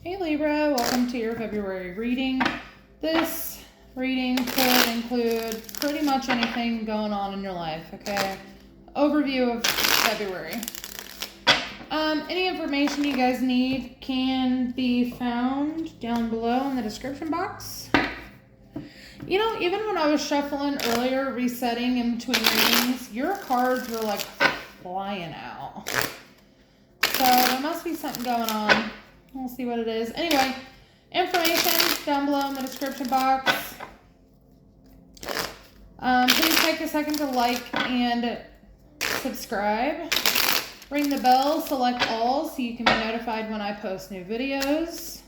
Hey Libra, welcome to your February reading. This reading could include pretty much anything going on in your life, okay? Overview of February. Any information you guys need can be found down below in the description box. You know, even when I was shuffling earlier, resetting in between readings, your cards were like flying out. So there must be something going on. We'll see what it is. Anyway, information down below in the description box. Please take a second to like and subscribe. Ring the bell, select all so you can be notified when I post new videos.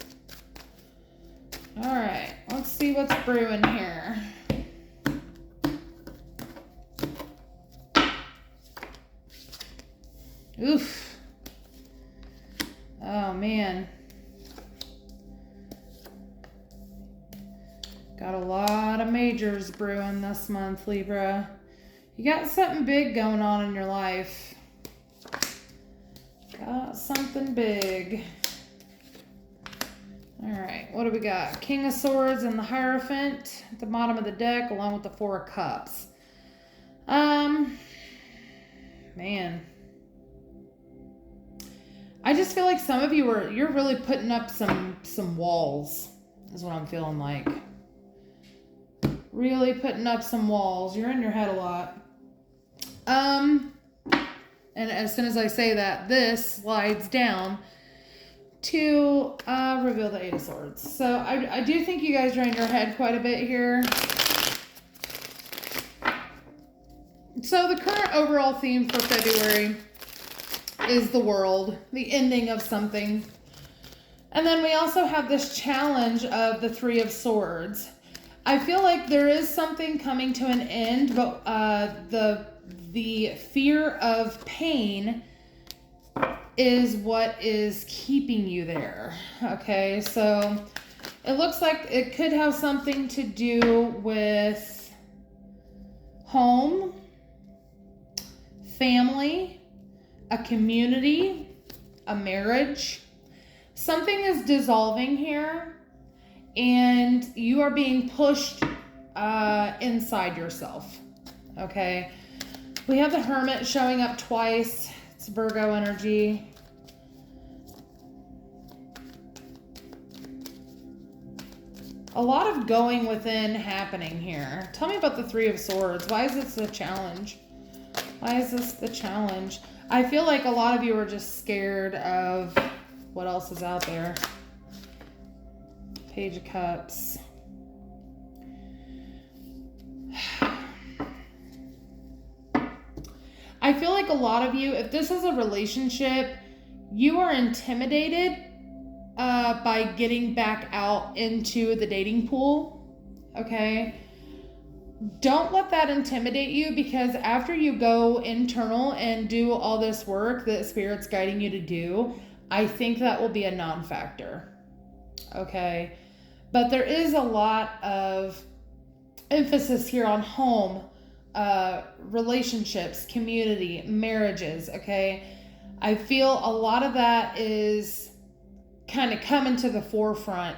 All right, let's see what's brewing here. Oof. Oh, man. Got a lot of majors brewing this month, Libra. You got something big going on in your life. Got something big. All right, what do we got? King of Swords and the Hierophant at the bottom of the deck, along with the Four of Cups. Man. I just feel like some of you you're really putting up some walls, is what I'm feeling like. Really putting up some walls. You're in your head a lot. And as soon as I say that, this slides down to reveal the Eight of Swords. So I do think you guys are in your head quite a bit here. So the current overall theme for February is the world, the ending of something. And then we also have this challenge of the Three of Swords. I feel like there is something coming to an end, but the fear of pain is what is keeping you there. Okay, so it looks like it could have something to do with home, family, a community, a marriage. Something is dissolving here and you are being pushed inside yourself. Okay. We have the Hermit showing up twice. It's Virgo energy. A lot of going within happening here. Tell me about the Three of Swords. Why is this a challenge? Why is this the challenge? I feel like a lot of you are just scared of what else is out there. Page of Cups. I feel like a lot of you, if this is a relationship, you are intimidated by getting back out into the dating pool, okay? Don't let that intimidate you, because after you go internal and do all this work that Spirit's guiding you to do, I think that will be a non-factor, okay? But there is a lot of emphasis here on home, relationships, community, marriages, okay? I feel a lot of that is kind of coming to the forefront.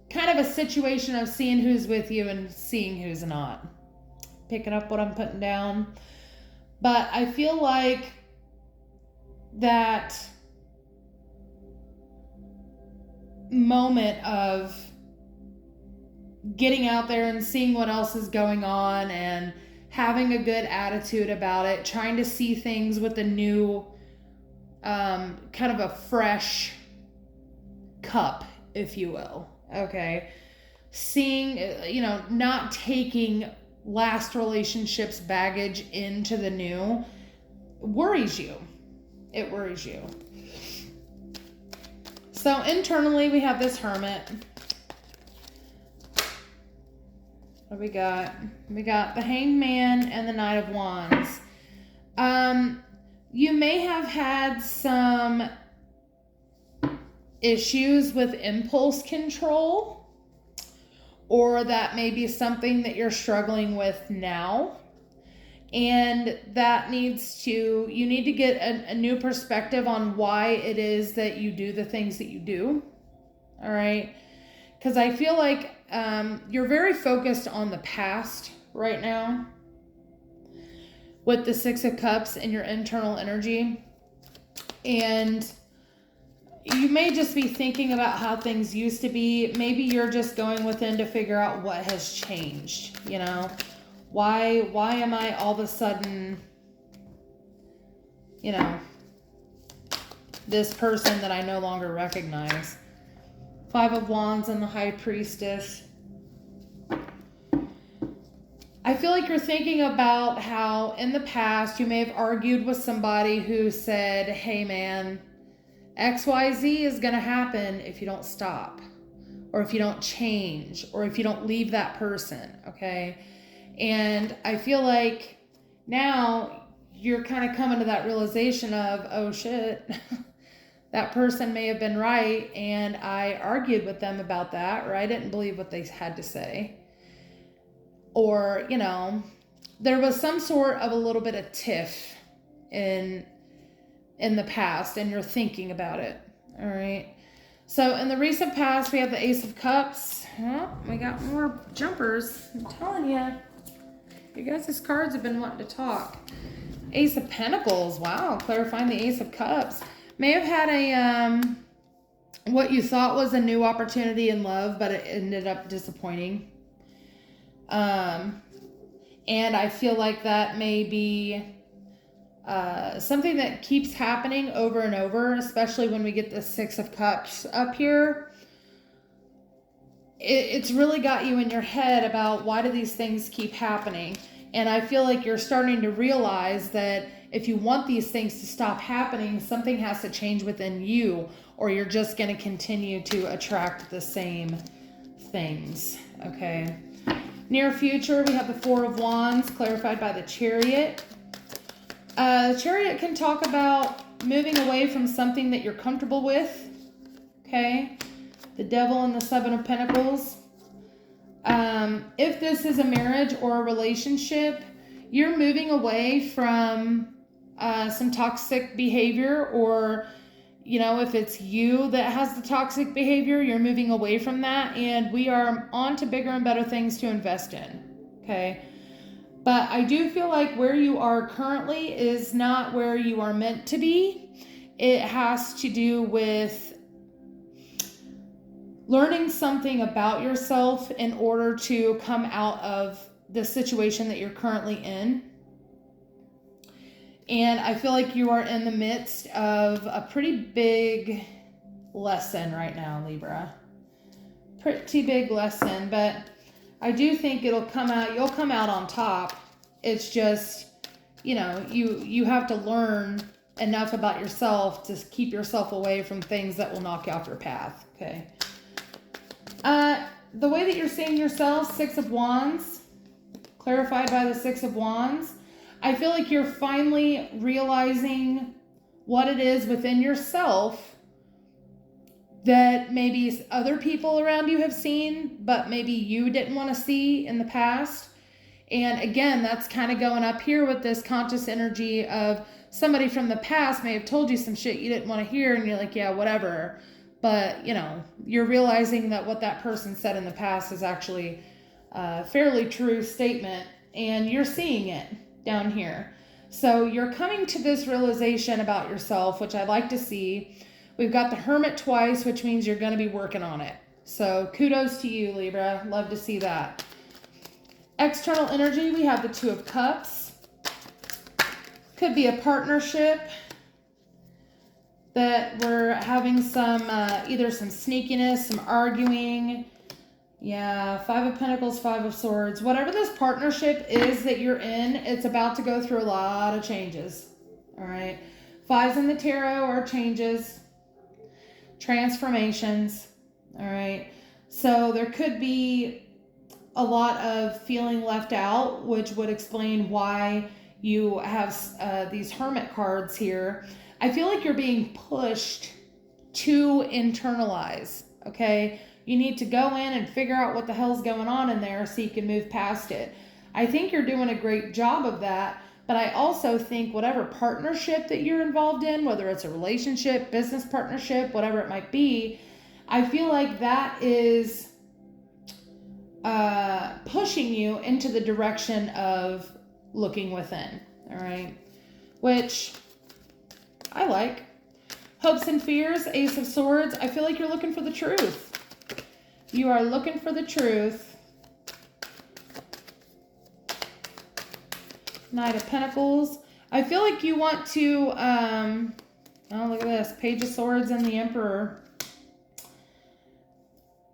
Kind of a situation of seeing who's with you and seeing who's not. Picking up what I'm putting down. But I feel like that moment of getting out there and seeing what else is going on and having a good attitude about it, trying to see things with a new, kind of a fresh cup, if you will, okay? Seeing, not taking last relationship's baggage into the new worries you. It worries you. So internally, we have this Hermit. What do we got? We got the Hanged Man and the Knight of Wands. You may have had some issues with impulse control, or that may be something that you're struggling with now. And that you need to get a new perspective on why it is that you do the things that you do. all right? Because I feel like you're very focused on the past right now with the Six of Cups and your internal energy. And you may just be thinking about how things used to be. Maybe you're just going within to figure out what has changed, you know? Why am I all of a sudden, you know, this person that I no longer recognize? Five of Wands and the High Priestess. I feel like you're thinking about how in the past you may have argued with somebody who said, hey man, XYZ is going to happen if you don't stop, or if you don't change, or if you don't leave that person, okay? And I feel like now you're kind of coming to that realization of, oh shit, that person may have been right, and I argued with them about that, or I didn't believe what they had to say. Or, you know, there was some sort of a little bit of tiff in the past, and you're thinking about it, all right? So in the recent past, we have the Ace of Cups. Oh, we got more jumpers. I'm telling you, you guys' cards have been wanting to talk. Ace of Pentacles. Wow, clarifying the Ace of Cups. May have had a what you thought was a new opportunity in love, but it ended up disappointing. And I feel like that may be something that keeps happening over and over, especially when we get the Six of Cups up here. It's really got you in your head about why do these things keep happening. And I feel like you're starting to realize that if you want these things to stop happening, something has to change within you, or you're just going to continue to attract the same things, okay? Near future, we have the Four of Wands, clarified by the Chariot. The Chariot can talk about moving away from something that you're comfortable with, okay? The Devil and the Seven of Pentacles. If this is a marriage or a relationship, you're moving away from some toxic behavior, or, you know, if it's you that has the toxic behavior, you're moving away from that, and we are on to bigger and better things to invest in, okay? But I do feel like where you are currently is not where you are meant to be. It has to do with learning something about yourself in order to come out of the situation that you're currently in. And I feel like you are in the midst of a pretty big lesson right now, Libra. Pretty big lesson, but I do think it'll come out, you'll come out on top. It's just, you know, you have to learn enough about yourself to keep yourself away from things that will knock you off your path, okay? The way that you're seeing yourself, Six of Wands, clarified by the Six of Wands, I feel like you're finally realizing what it is within yourself that maybe other people around you have seen, but maybe you didn't want to see in the past. And again, that's kind of going up here with this conscious energy of somebody from the past may have told you some shit you didn't want to hear, and you're like, yeah, whatever. But, you know, you're realizing that what that person said in the past is actually a fairly true statement, and you're seeing it down here. So you're coming to this realization about yourself, which I'd like to see. We've got the Hermit twice, which means you're going to be working on it. So kudos to you, Libra. Love to see that. External energy, we have the Two of Cups. Could be a partnership that we're having some, either some sneakiness, some arguing. Yeah, Five of Pentacles, Five of Swords. Whatever this partnership is that you're in, it's about to go through a lot of changes. All right. Fives in the tarot are changes, transformations. All right. So there could be a lot of feeling left out, which would explain why you have these Hermit cards here. I feel like you're being pushed to internalize, okay? You need to go in and figure out what the hell's going on in there so you can move past it. I think you're doing a great job of that, but I also think whatever partnership that you're involved in, whether it's a relationship, business partnership, whatever it might be, I feel like that is pushing you into the direction of looking within, all right? Which I like. Hopes and fears, Ace of Swords. I feel like you're looking for the truth. You are looking for the truth. Knight of Pentacles. I feel like you want to, oh, look at this. Page of Swords and the Emperor.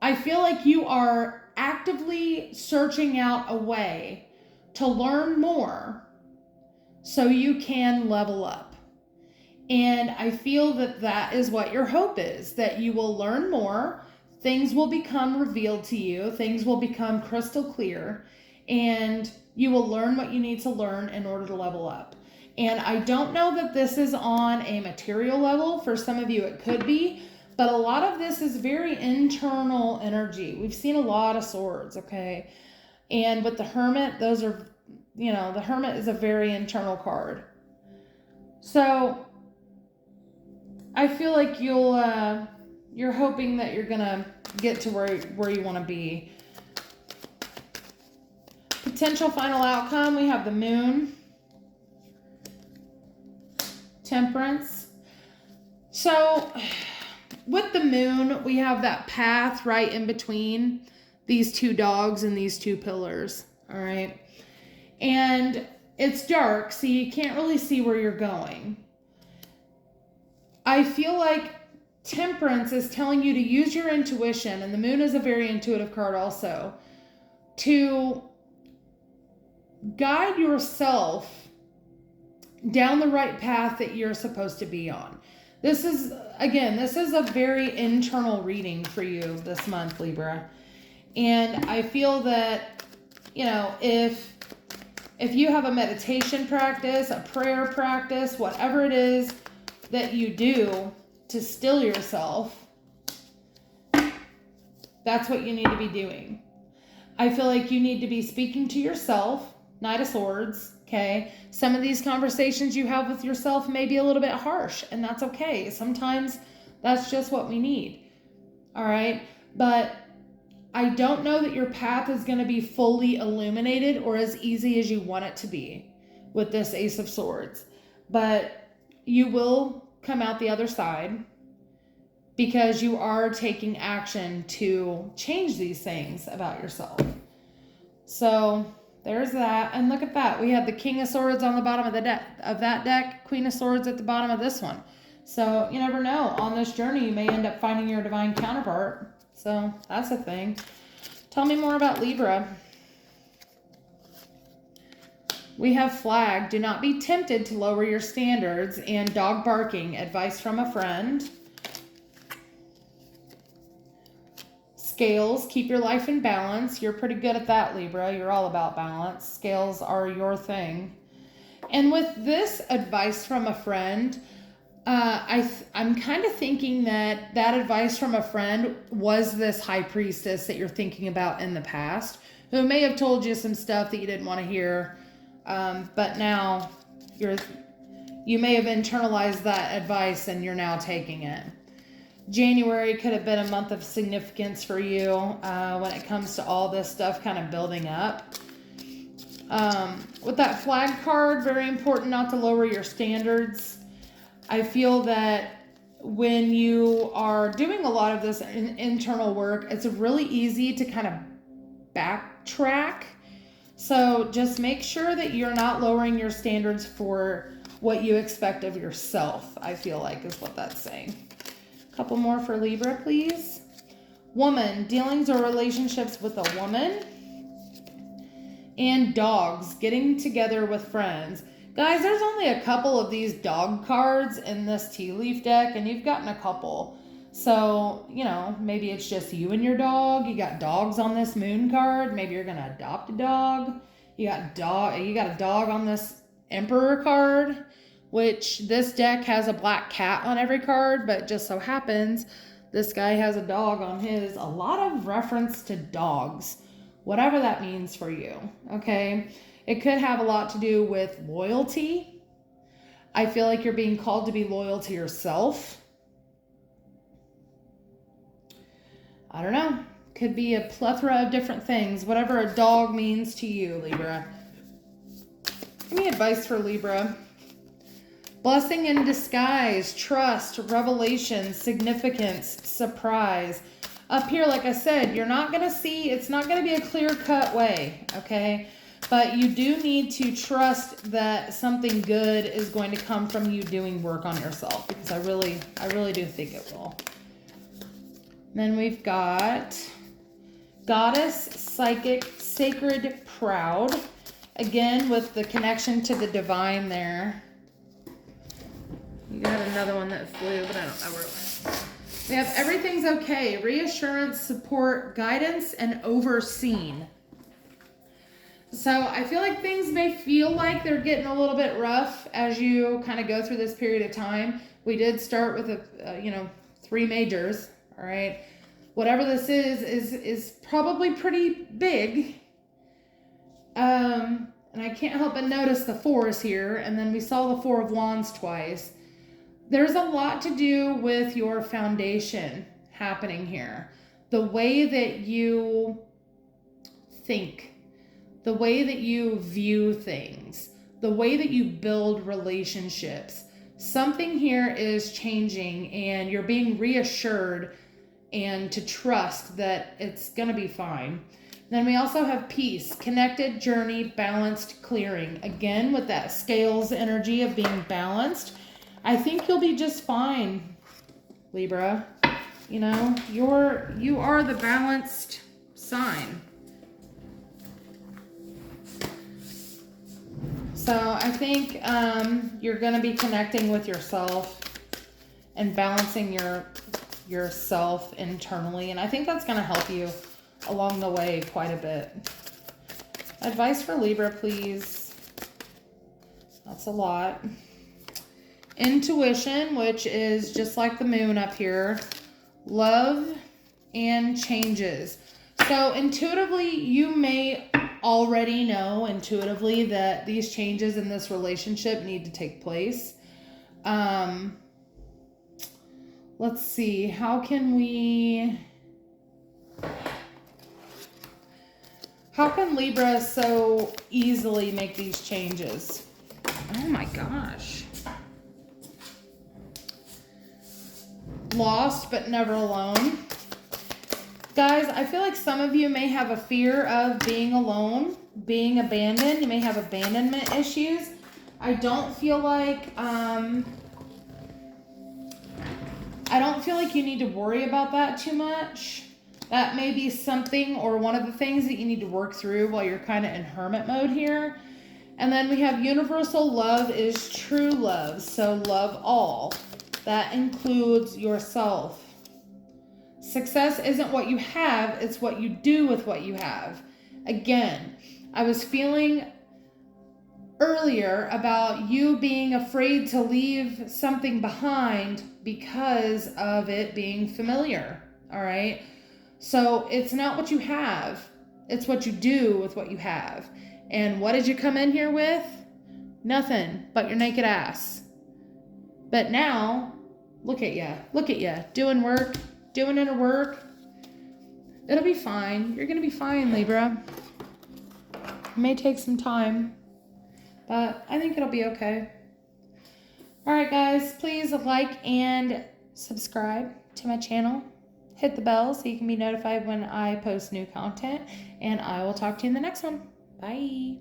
I feel like you are actively searching out a way to learn more so you can level up. And I feel that that is what your hope is, that you will learn more, things will become revealed to you, things will become crystal clear, and you will learn what you need to learn in order to level up. And I don't know that this is on a material level. For some of you it could be, but a lot of this is very internal energy. We've seen a lot of swords, okay? And with the Hermit, those are, you know, the Hermit is a very internal card. So I feel like you're hoping that you're gonna get to where you want to be. Potential final outcome, we have the Moon, Temperance. So with the Moon, we have that path right in between these two dogs and these two pillars, all right? And it's dark, so you can't really see where you're going. I feel like Temperance is telling you to use your intuition, and the Moon is a very intuitive card also, to guide yourself down the right path that you're supposed to be on. This is a very internal reading for you this month, Libra. And I feel that, you know, if you have a meditation practice, a prayer practice, whatever it is that you do to still yourself, that's what you need to be doing. I feel like you need to be speaking to yourself, Knight of Swords, okay? Some of these conversations you have with yourself may be a little bit harsh, and that's okay. Sometimes that's just what we need, all right? But I don't know that your path is going to be fully illuminated or as easy as you want it to be with this Ace of Swords. But you will come out the other side because you are taking action to change these things about yourself. So there's that. And look at that. We had the King of Swords on the bottom of that deck, Queen of Swords at the bottom of this one. So you never know. On this journey, you may end up finding your divine counterpart. So that's a thing. Tell me more about Libra. We have Flag. Do not be tempted to lower your standards. And dog barking. Advice from a friend. Scales. Keep your life in balance. You're pretty good at that, Libra. You're all about balance. Scales are your thing. And with this advice from a friend, I'm kind of thinking that advice from a friend was this High Priestess that you're thinking about in the past, who may have told you some stuff that you didn't want to hear. But now you may have internalized that advice and you're now taking it. January could have been a month of significance for you when it comes to all this stuff kind of building up. With that Flag card, very important not to lower your standards. I feel that when you are doing a lot of this internal work, it's really easy to kind of backtrack. So just make sure that you're not lowering your standards for what you expect of yourself, I feel like is what that's saying. A couple more for Libra, please. Woman, dealings or relationships with a woman. And dogs, getting together with friends. Guys, there's only a couple of these dog cards in this tea leaf deck, and you've gotten a couple. So, you know, maybe it's just you and your dog. You got dogs on this Moon card. Maybe you're going to adopt a dog. You got a dog on this Emperor card, which this deck has a black cat on every card, but just so happens this guy has a dog on his. A lot of reference to dogs, whatever that means for you, okay? It could have a lot to do with loyalty. I feel like you're being called to be loyal to yourself. I don't know. Could be a plethora of different things. Whatever a dog means to you, Libra. Give me advice for Libra. Blessing in disguise, trust, revelation, significance, surprise. Up here, like I said, you're not going to see, it's not going to be a clear-cut way, okay? But you do need to trust that something good is going to come from you doing work on yourself, because I really do think it will. Then we've got Goddess, Psychic, Sacred, Proud. Again, with the connection to the divine there. You got another one that flew, but I don't know where it went. We have everything's okay. Reassurance, support, guidance, and overseen. So I feel like things may feel like they're getting a little bit rough as you kind of go through this period of time. We did start with 3 majors, all right? Whatever this is probably pretty big. And I can't help but notice the 4s here, and then we saw the 4 of Wands twice. There's a lot to do with your foundation happening here. The way that you think, the way that you view things, the way that you build relationships. Something here is changing, and you're being reassured and to trust that it's going to be fine. Then we also have peace, connected, journey, balanced, clearing. Again, with that scales energy of being balanced, I think you'll be just fine, Libra. You know, you are the balanced sign. So I think you're going to be connecting with yourself and balancing yourself internally. And I think that's going to help you along the way quite a bit. Advice for Libra, please. That's a lot. Intuition, which is just like the moon up here. Love and changes. So intuitively, you may already know intuitively that these changes in this relationship need to take place. Let's see. How can Libra so easily make these changes? Oh my gosh. Lost but never alone. Guys, I feel like some of you may have a fear of being alone, being abandoned. You may have abandonment issues. I don't feel like you need to worry about that too much. That may be something or one of the things that you need to work through while you're kind of in hermit mode here. And then we have universal love is true love. So love all. That includes yourself. Success isn't what you have, it's what you do with what you have. Again, I was feeling earlier about you being afraid to leave something behind because of it being familiar, all right? So it's not what you have, it's what you do with what you have. And what did you come in here with? Nothing but your naked ass. But now, look at ya, doing work, doing inner work. It'll be fine. You're gonna be fine, Libra. It may take some time, but I think it'll be okay. All right, guys, please like and subscribe to my channel. Hit the bell so you can be notified when I post new content, and I will talk to you in the next one. Bye.